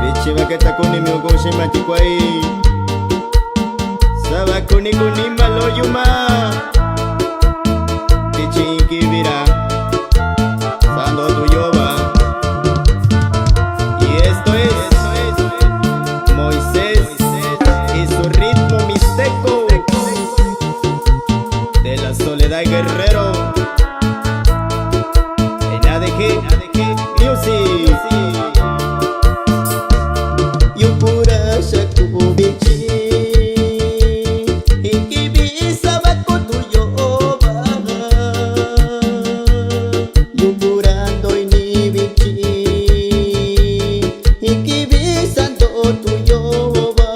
Bichi baketa kuni miugoshima tikwai Saba kuni kuni maloyuma Bichi kibira Sando tuyoba Y esto es Moisés y su ritmo mixteco De la Soledad Guerrero En ADG Music Yukura shaku bichi Ikibisa bako tuyoba Yukurando ini bichi Ikibisa do tuyoba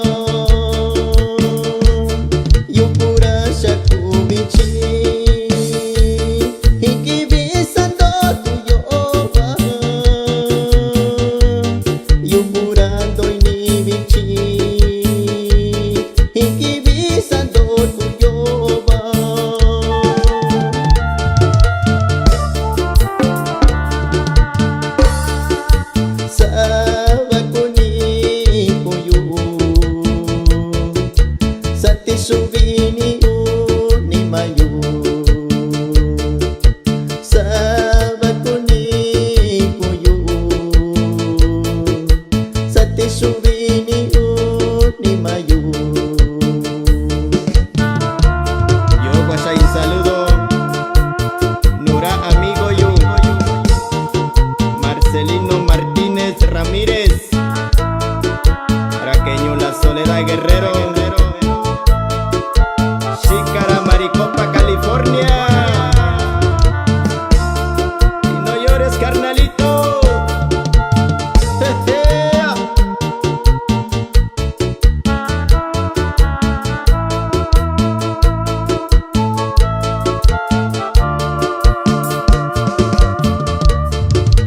Yukura shaku bichi Ikibisa do tuyoba Yukurando ini bichi Ikibisa do tuyoba Saba kuni kuyu Sati subini ni mayu Saba kuni kuyu Sati subini ni mayu Yo guasay saludo Nura amigo yo Marcelino Martínez Ramírez Araqueño La Soledad Guerrero Xícara Maricopa California Y no llores carnalito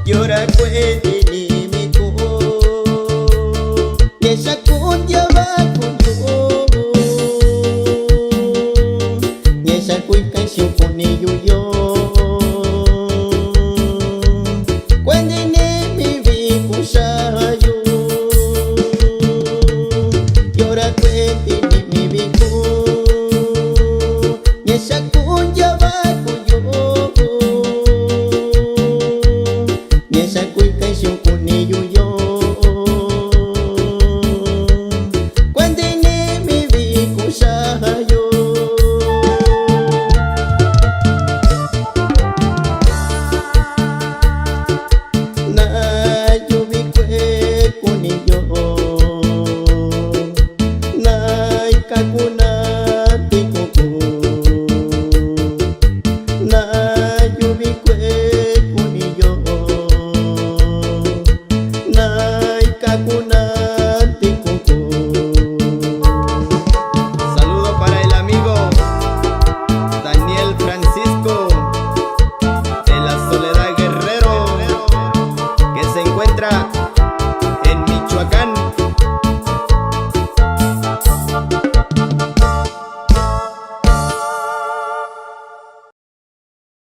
Llora cuente ni mi co Yesha kunya ba kunyo Yesha kuika shukuni yuyo Cuente ni mi vikushayo Llora cuente ni mi viku Yesha kunya ba kunyo Yesha kuika shukuni yuyo Cuente ni mi vikushayo Na yubikwe kuniyo Na ikakuna tikuku Na yubikwe kuniyo Na ikakuna tikuku Saludo para el amigo Daniel Francisco de la Soledad Guerrero que se encuentra